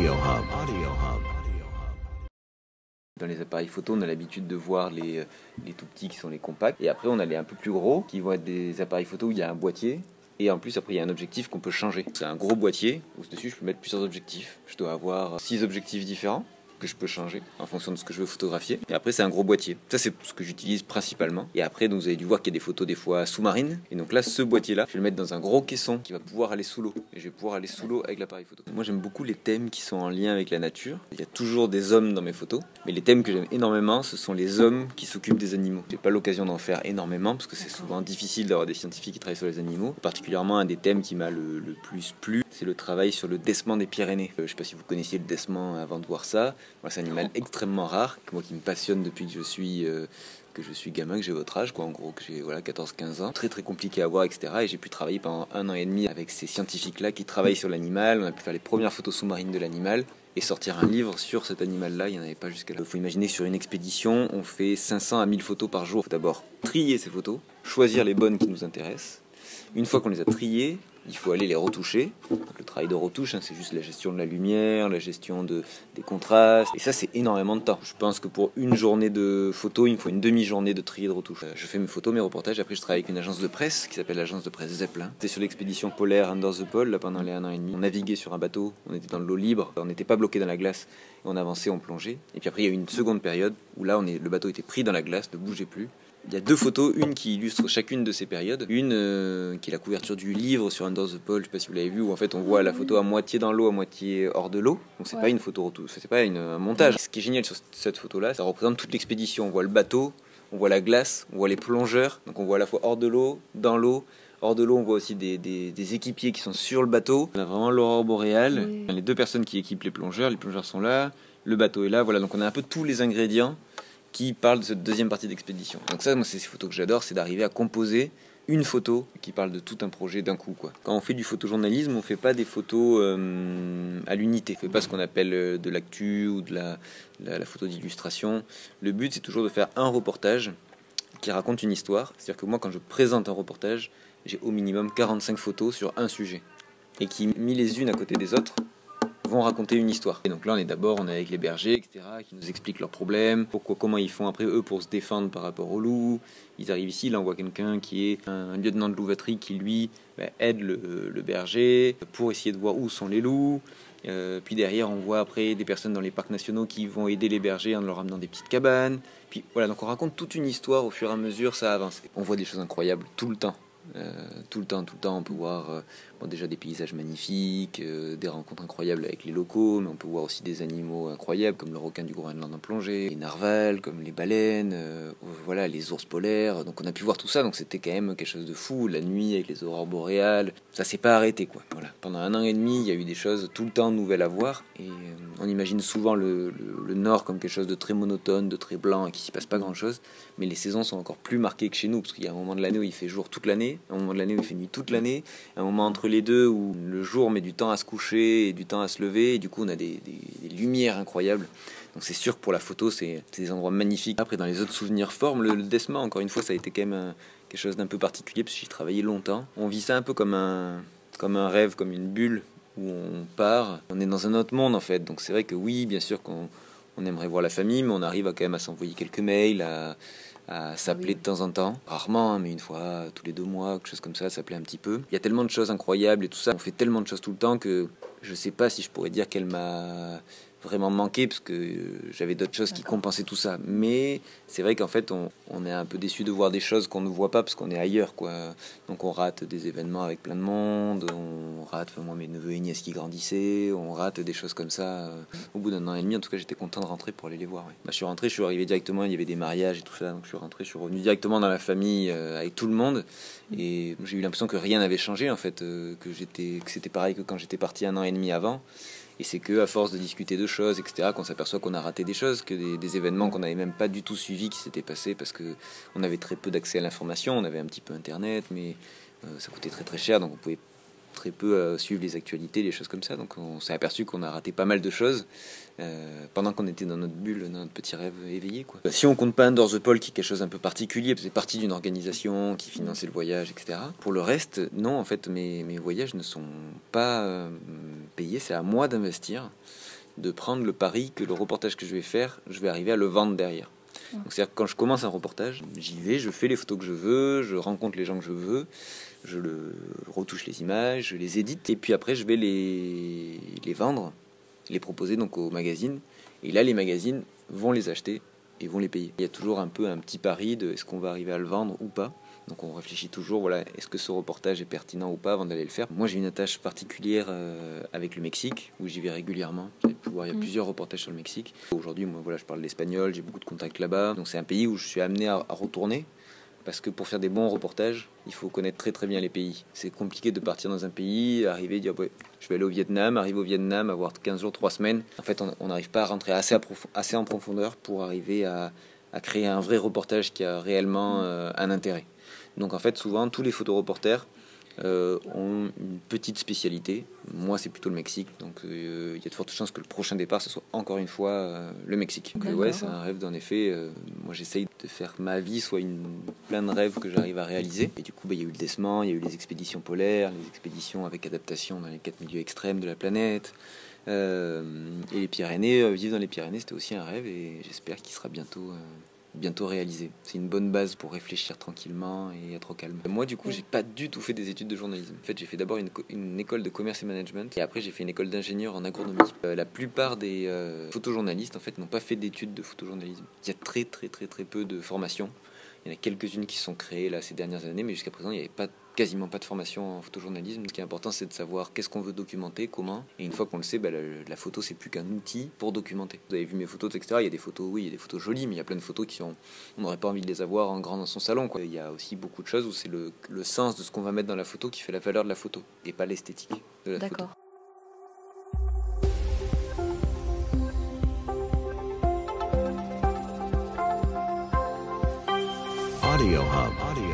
Audio Hub. Audio Hub. Dans les appareils photo, on a l'habitude de voir les tout petits qui sont les compacts. Et après, on a les un peu plus gros qui vont être des appareils photo où il y a un boîtier. Et en plus, après, il y a un objectif qu'on peut changer. C'est un gros boîtier où dessus, je peux mettre plusieurs objectifs. Je dois avoir 6 objectifs différents que je peux changer en fonction de ce que je veux photographier. Et après, c'est un gros boîtier. Ça, c'est ce que j'utilise principalement. Et après, donc, vous avez dû voir qu'il y a des photos des fois sous-marines. Et donc là, ce boîtier-là, je vais le mettre dans un gros caisson qui va pouvoir aller sous l'eau. Et je vais pouvoir aller sous l'eau avec l'appareil photo. Moi, j'aime beaucoup les thèmes qui sont en lien avec la nature. Il y a toujours des hommes dans mes photos. Mais les thèmes que j'aime énormément, ce sont les hommes qui s'occupent des animaux. J'ai pas l'occasion d'en faire énormément parce que c'est souvent difficile d'avoir des scientifiques qui travaillent sur les animaux. Particulièrement, un des thèmes qui m'a le plus plu, c'est le travail sur le déssement des Pyrénées. Je sais pas si vous connaissiez le déssement avant de voir ça. Moi, c'est un animal extrêmement rare, moi qui me passionne depuis que je suis gamin, que j'ai votre âge, quoi, en gros, que j'ai 14-15 ans. Très très compliqué à voir, etc. Et j'ai pu travailler pendant 1 an et demi avec ces scientifiques-là qui travaillent sur l'animal. On a pu faire les premières photos sous-marines de l'animal et sortir un livre sur cet animal-là. Il n'y en avait pas jusque-là. Il faut imaginer, sur une expédition, on fait 500 à 1000 photos par jour. Il faut d'abord trier ces photos, choisir les bonnes qui nous intéressent. Une fois qu'on les a triées, il faut aller les retoucher. Donc, le travail de retouche, c'est juste la gestion de la lumière, la gestion des contrastes. Et ça, c'est énormément de temps. Je pense que pour une journée de photo, il me faut une demi-journée de tri et de retouche. Je fais mes photos, mes reportages. Après, je travaille avec une agence de presse qui s'appelle l'agence de presse Zeppelin. C'était sur l'expédition polaire Under the Pole, là, pendant les 1 an et demi. On naviguait sur un bateau, on était dans l'eau libre, on n'était pas bloqué dans la glace. On avançait, on plongeait. Et puis après, il y a eu une seconde période où là, le bateau était pris dans la glace, ne bougeait plus. Il y a 2 photos, une qui illustre chacune de ces périodes, une qui est la couverture du livre sur Under the Pole, je sais pas si vous l'avez vu, où en fait on voit la photo à moitié dans l'eau, à moitié hors de l'eau. Donc c'est pas une photo retouche, c'est pas un montage. Ce qui est génial sur cette photo-là, ça représente toute l'expédition. On voit le bateau, on voit la glace, on voit les plongeurs, donc on voit à la fois hors de l'eau, dans l'eau. Hors de l'eau, on voit aussi des équipiers qui sont sur le bateau. On a vraiment l'aurore boréale. Oui. Les 2 personnes qui équipent les plongeurs sont là, le bateau est là, voilà. Donc on a un peu tous les ingrédients qui parle de cette deuxième partie d'expédition. Donc ça, moi, c'est ces photos que j'adore, c'est d'arriver à composer une photo qui parle de tout un projet d'un coup, quoi. Quand on fait du photojournalisme, on fait pas des photos à l'unité. On fait pas ce qu'on appelle de l'actu ou de la photo d'illustration. Le but, c'est toujours de faire un reportage qui raconte une histoire. C'est-à-dire que moi, quand je présente un reportage, j'ai au minimum 45 photos sur un sujet. Et qui, mis les unes à côté des autres, vont raconter une histoire. Et donc là, on est avec les bergers, etc., qui nous expliquent leurs problèmes, comment ils font après eux pour se défendre par rapport aux loups. Ils arrivent ici, là on voit quelqu'un qui est un lieutenant de louveterie qui lui aide le berger pour essayer de voir où sont les loups. Puis derrière, on voit après des personnes dans les parcs nationaux qui vont aider les bergers en leur amenant des petites cabanes. Puis voilà, donc on raconte toute une histoire au fur et à mesure, ça avance. On voit des choses incroyables tout le temps. Tout le temps, on peut voir déjà des paysages magnifiques, des rencontres incroyables avec les locaux, mais on peut voir aussi des animaux incroyables comme le requin du Groenland en plongée, les narvals, comme les baleines, voilà, les ours polaires. Donc on a pu voir tout ça, donc c'était quand même quelque chose de fou. La nuit avec les aurores boréales, ça s'est pas arrêté, quoi. Voilà. Pendant 1 an et demi, il y a eu des choses tout le temps nouvelles à voir, et on imagine souvent le nord comme quelque chose de très monotone, de très blanc, et qu'il s'y passe pas grand chose, mais les saisons sont encore plus marquées que chez nous, parce qu'il y a un moment de l'année où il fait jour toute l'année, un moment de l'année où il fait nuit toute l'année, un moment entre les deux où le jour met du temps à se coucher et du temps à se lever, et du coup on a des lumières incroyables. Donc c'est sûr que pour la photo, c'est des endroits magnifiques. Après, dans les autres souvenirs formes, le déssement, encore une fois, ça a été quand même quelque chose d'un peu particulier, parce que j'y travaillais longtemps. On vit ça un peu comme un rêve, comme une bulle, où on part, on est dans un autre monde en fait. Donc c'est vrai que oui, bien sûr qu'on aimerait voir la famille, mais on arrive quand même à s'envoyer quelques mails, à s'appeler de temps en temps, rarement, hein, mais une fois tous les 2 mois, quelque chose comme ça, s'appeler un petit peu. Il y a tellement de choses incroyables et tout ça, on fait tellement de choses tout le temps que je sais pas si je pourrais dire qu'elle m'a vraiment manqué, parce que j'avais d'autres choses qui compensaient tout ça. Mais c'est vrai qu'en fait, on est un peu déçu de voir des choses qu'on ne voit pas parce qu'on est ailleurs, quoi. Donc on rate des événements avec plein de monde, on rate, moi, mes neveux et nièces qui grandissaient, on rate des choses comme ça. Au bout d'1 an et demi, en tout cas, j'étais content de rentrer pour aller les voir. Ouais. Je suis arrivé directement, il y avait des mariages et tout ça, donc je suis revenu directement dans la famille avec tout le monde, et j'ai eu l'impression que rien n'avait changé, en fait, que c'était pareil que quand j'étais parti 1 an et demi avant. Et c'est que à force de discuter de choses, etc., qu'on s'aperçoit qu'on a raté des choses, que des événements qu'on n'avait même pas du tout suivis qui s'étaient passés, parce que on avait très peu d'accès à l'information. On avait un petit peu internet, mais ça coûtait très très cher, donc on pouvait très peu suivre les actualités, les choses comme ça. Donc on s'est aperçu qu'on a raté pas mal de choses pendant qu'on était dans notre bulle, dans notre petit rêve éveillé, quoi. Si on compte pas Under the Pole, qui est quelque chose un peu particulier, c'est partie d'une organisation qui finançait le voyage, etc. Pour le reste, non, en fait, mes voyages ne sont pas payés, c'est à moi d'investir. de prendre le pari que le reportage que je vais faire, je vais arriver à le vendre derrière. Donc c'est-à-dire que quand je commence un reportage, j'y vais, je fais les photos que je veux, je rencontre les gens que je veux, je retouche les images, je les édite, et puis après je vais les vendre, les proposer donc aux magazines, et là les magazines vont les acheter et vont les payer. Il y a toujours un petit pari de est-ce qu'on va arriver à le vendre ou pas. Donc on réfléchit toujours, voilà, est-ce que ce reportage est pertinent ou pas avant d'aller le faire. Moi j'ai une attache particulière avec le Mexique, où j'y vais régulièrement. Il y a plusieurs reportages sur le Mexique. Aujourd'hui, moi voilà, je parle l'espagnol, j'ai beaucoup de contacts là-bas. Donc c'est un pays où je suis amené à retourner, parce que pour faire des bons reportages, il faut connaître très très bien les pays. C'est compliqué de partir dans un pays, arriver, dire ouais, je vais aller au Vietnam, arriver au Vietnam, avoir 15 jours, 3 semaines. En fait, on n'arrive pas à rentrer assez en profondeur pour arriver à créer un vrai reportage qui a réellement un intérêt. Donc en fait, souvent, tous les photoreporters ont une petite spécialité. Moi, c'est plutôt le Mexique. Donc il y a de fortes chances que le prochain départ, ce soit encore une fois le Mexique. Donc ouais, c'est un rêve, en effet. Moi, j'essaye de faire que ma vie soit plein de rêves que j'arrive à réaliser. Et du coup, il y a eu le Desman, il y a eu les expéditions polaires, les expéditions avec adaptation dans les 4 milieux extrêmes de la planète. Et les Pyrénées, vivre dans les Pyrénées, c'était aussi un rêve, et j'espère qu'il sera bientôt réalisé. C'est une bonne base pour réfléchir tranquillement et être au calme. Moi, du coup, j'ai pas du tout fait des études de journalisme. En fait, j'ai fait d'abord une école de commerce et management, et après j'ai fait une école d'ingénieur en agronomie. La plupart des photojournalistes, en fait, n'ont pas fait d'études de photojournalisme. Il y a très peu de formations. Il y en a quelques-unes qui sont créées là ces dernières années, mais jusqu'à présent, il n'y avait quasiment pas de formation en photojournalisme. Ce qui est important, c'est de savoir qu'est-ce qu'on veut documenter, comment. Et une fois qu'on le sait, la photo, c'est plus qu'un outil pour documenter. Vous avez vu mes photos, etc. Il y a des photos, oui, il y a des photos jolies, mais il y a plein de photos on n'aurait pas envie de les avoir en grand dans son salon, quoi. Il y a aussi beaucoup de choses où c'est le sens de ce qu'on va mettre dans la photo qui fait la valeur de la photo, et pas l'esthétique de la photo. Audio Hub.